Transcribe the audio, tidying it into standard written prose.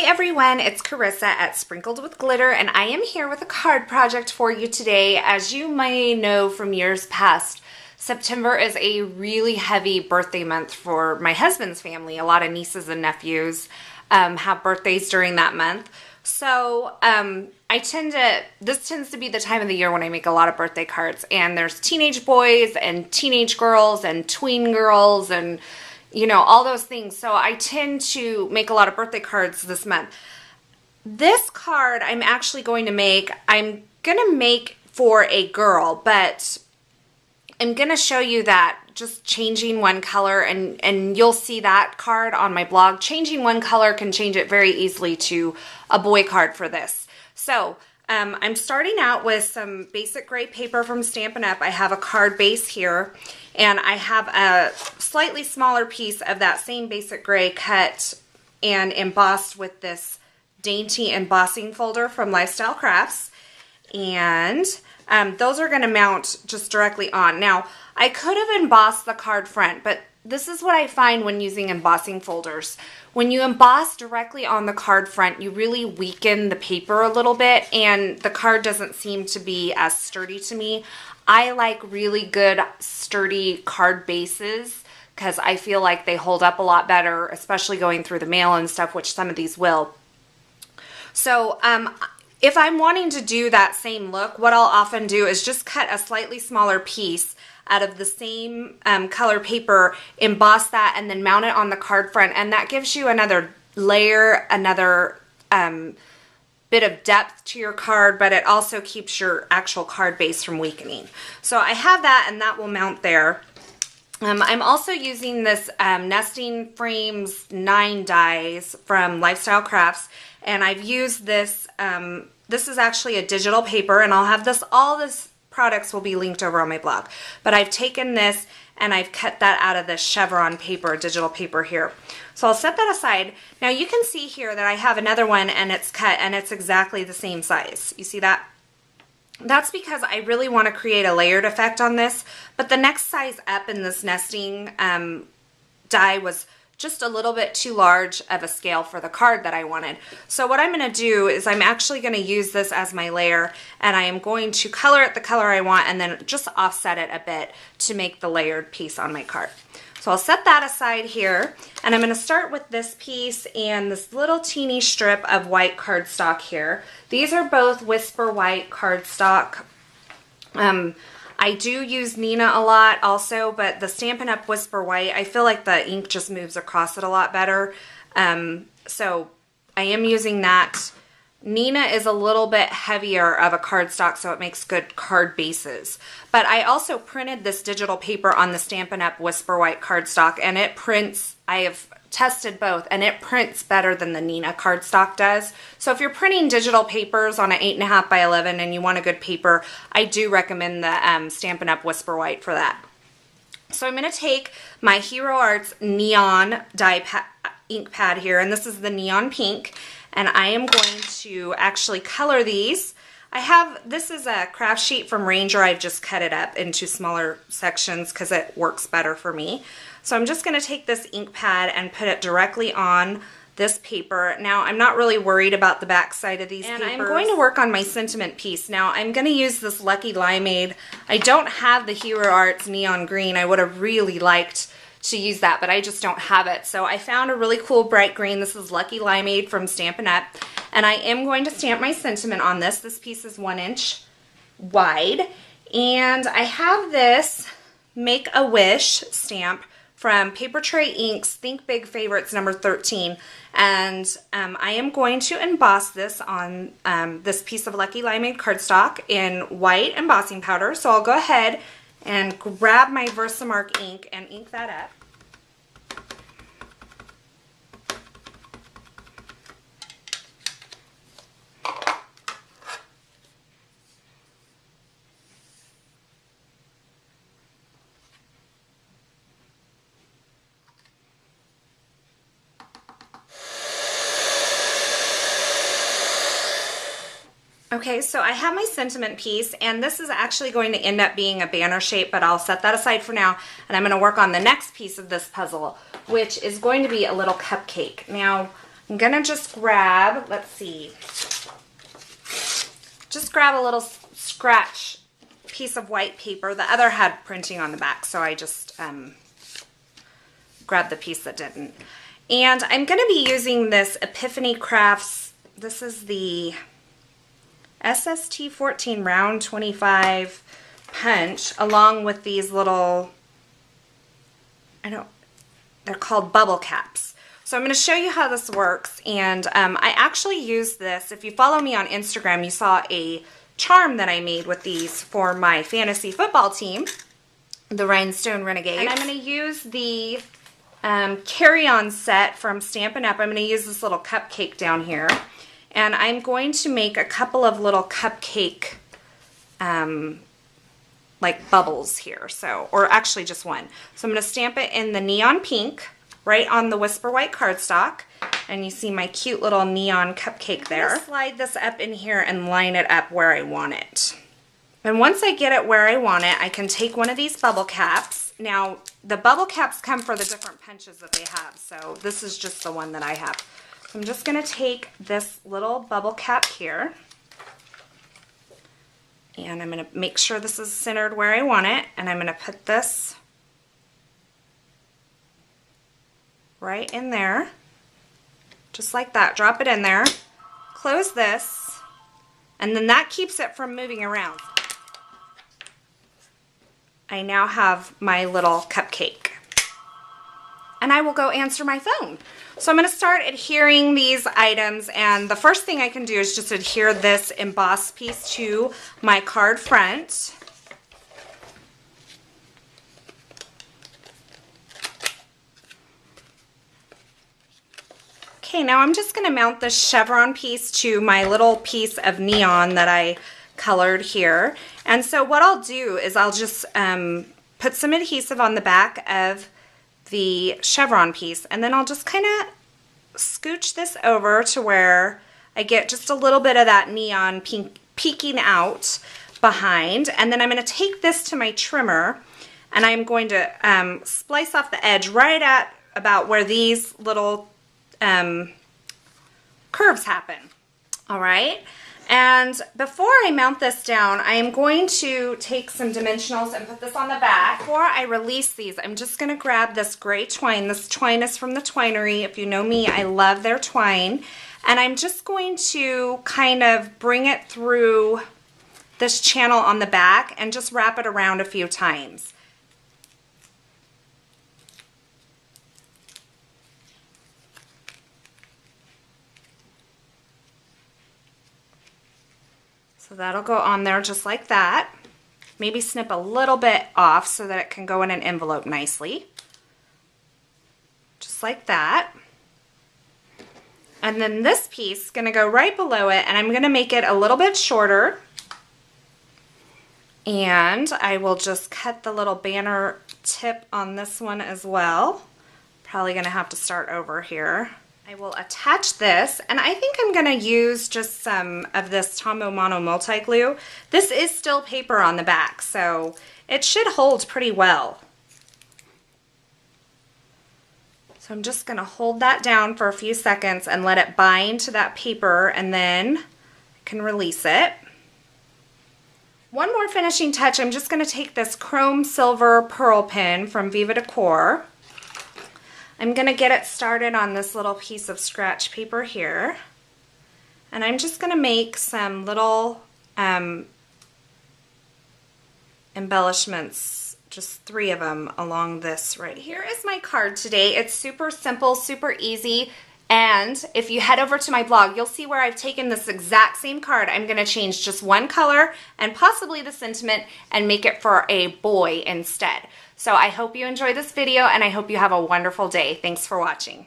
everyone, it's Carissa at Sprinkled with Glitter, and I am here with a card project for you today. As you may know from years past, September is a really heavy birthday month for my husband's family. A lot of nieces and nephews have birthdays during that month. So this tends to be the time of the year when I make a lot of birthday cards, and there's teenage boys and teenage girls and tween girls and all those things. So I tend to make a lot of birthday cards this month. This card I'm actually going to make for a girl, but I'm going to show you that just changing one color, and you'll see that card on my blog. Changing one color can change it very easily to a boy card for this. So I'm starting out with some basic gray paper from Stampin' Up. I have a card base here, and I have a slightly smaller piece of that same basic gray cut and embossed with this dainty embossing folder from Lifestyle Crafts. And those are going to mount just directly on. Now, I could have embossed the card front, but this is what I find when using embossing folders. When you emboss directly on the card front, you really weaken the paper a little bit, and the card doesn't seem to be as sturdy to me. I like really good, sturdy card bases because I feel like they hold up a lot better, especially going through the mail and stuff, which some of these will. So, if I'm wanting to do that same look, what I'll often do is just cut a slightly smaller piece out of the same color paper, emboss that, and then mount it on the card front, and that gives you another layer, another bit of depth to your card, but it also keeps your actual card base from weakening. So I have that, and that will mount there. I'm also using this Nesting Frames 9 dies from Lifestyle Crafts, and I've used this. This is actually a digital paper, and I'll have this. All this products will be linked over on my blog. But I've taken this and I've cut that out of this chevron paper, digital paper here. So I'll set that aside. Now you can see here that I have another one, and it's cut, and it's exactly the same size. You see that? That's because I really want to create a layered effect on this, but the next size up in this nesting die was just a little bit too large of a scale for the card that I wanted. So what I'm going to do is I'm actually going to use this as my layer, and I am going to color it the color I want and then just offset it a bit to make the layered piece on my card. So I'll set that aside here, and I'm going to start with this piece and this little teeny strip of white cardstock here. These are both Whisper White cardstock. I do use Nina a lot also, but the Stampin' Up! Whisper White, I feel like the ink just moves across it a lot better. So I am using that. Nina is a little bit heavier of a cardstock, so it makes good card bases. But I also printed this digital paper on the Stampin' Up! Whisper White cardstock, and it prints, I have tested both, and it prints better than the Nina cardstock does. So if you're printing digital papers on an 8.5 by 11 and you want a good paper, I do recommend the Stampin' Up! Whisper White for that. So I'm going to take my Hero Arts Neon ink pad here, and this is the Neon Pink, and I am going to actually color these. This is a craft sheet from Ranger. I've just cut it up into smaller sections because it works better for me. So I'm just going to take this ink pad and put it directly on this paper. Now, I'm not really worried about the back side of these papers. And I'm going to work on my sentiment piece. Now, I'm going to use this Lucky Limeade. I don't have the Hero Arts Neon Green. I would have really liked to use that, but I just don't have it. So I found a really cool bright green. This is Lucky Limeade from Stampin' Up! And I am going to stamp my sentiment on this. This piece is 1 inch wide. And I have this Make a Wish stamp from Paper Tray Inks Think Big Favorites number 13, and I am going to emboss this on this piece of Lucky Limeade cardstock in white embossing powder. So I'll go ahead and grab my Versamark ink and ink that up. Okay, so I have my sentiment piece, and this is actually going to end up being a banner shape, but I'll set that aside for now, and I'm going to work on the next piece of this puzzle, which is going to be a little cupcake. Now, I'm gonna just grab, let's see, just grab a little scratch piece of white paper. The other had printing on the back, so I just grabbed the piece that didn't. And I'm going to be using this Epiphany Crafts. This is the SST 14 round 25 punch, along with these little, they're called bubble caps. So I'm going to show you how this works. And I actually used this. If you follow me on Instagram, you saw a charm that I made with these for my fantasy football team, the Rhinestone Renegades. And I'm going to use the carry-on set from Stampin' Up. I'm going to use this little cupcake down here. And I'm going to make a couple of little cupcake like bubbles here. So, or actually just one. So I'm going to stamp it in the neon pink right on the Whisper White cardstock. And you see my cute little neon cupcake there. I'm going to slide this up in here and line it up where I want it. And once I get it where I want it, I can take one of these bubble caps. Now, the bubble caps come for the different punches that they have, so this is just the one that I have. So I'm just going to take this little bubble cap here, and I'm going to make sure this is centered where I want it, and I'm going to put this right in there. Just like that. Drop it in there, close this, and then that keeps it from moving around. I now have my little cupcake. And I will go answer my phone. So I'm going to start adhering these items, and the first thing I can do is just adhere this embossed piece to my card front. Okay, now I'm just going to mount this chevron piece to my little piece of neon that I colored here. And so what I'll do is I'll just put some adhesive on the back of the chevron piece, and then I'll just kind of scooch this over to where I get just a little bit of that neon pink peeking out behind. And then I'm going to take this to my trimmer, and I'm going to splice off the edge right at about where these little curves happen. All right, and before I mount this down, I am going to take some dimensionals and put this on the back. Before I release these, I'm just going to grab this gray twine. This twine is from the Twinery. If you know me, I love their twine. And I'm just going to kind of bring it through this channel on the back and just wrap it around a few times. So that'll go on there just like that. Maybe snip a little bit off so that it can go in an envelope nicely. Just like that. And then this piece is going to go right below it, and I'm going to make it a little bit shorter. And I will just cut the little banner tip on this one as well. Probably going to have to start over here. I will attach this, and I think I'm going to use just some of this Tombow Mono multi-glue. This is still paper on the back, so it should hold pretty well. So I'm just going to hold that down for a few seconds and let it bind to that paper, and then I can release it. One more finishing touch, I'm just going to take this chrome silver pearl pin from Viva Decor. I'm going to get it started on this little piece of scratch paper here, and I'm just going to make some little embellishments, just 3 of them along this right here. Here is my card today. It's super simple, super easy, and if you head over to my blog, you'll see where I've taken this exact same card. I'm going to change just one color and possibly the sentiment and make it for a boy instead. So I hope you enjoyed this video, and I hope you have a wonderful day. Thanks for watching.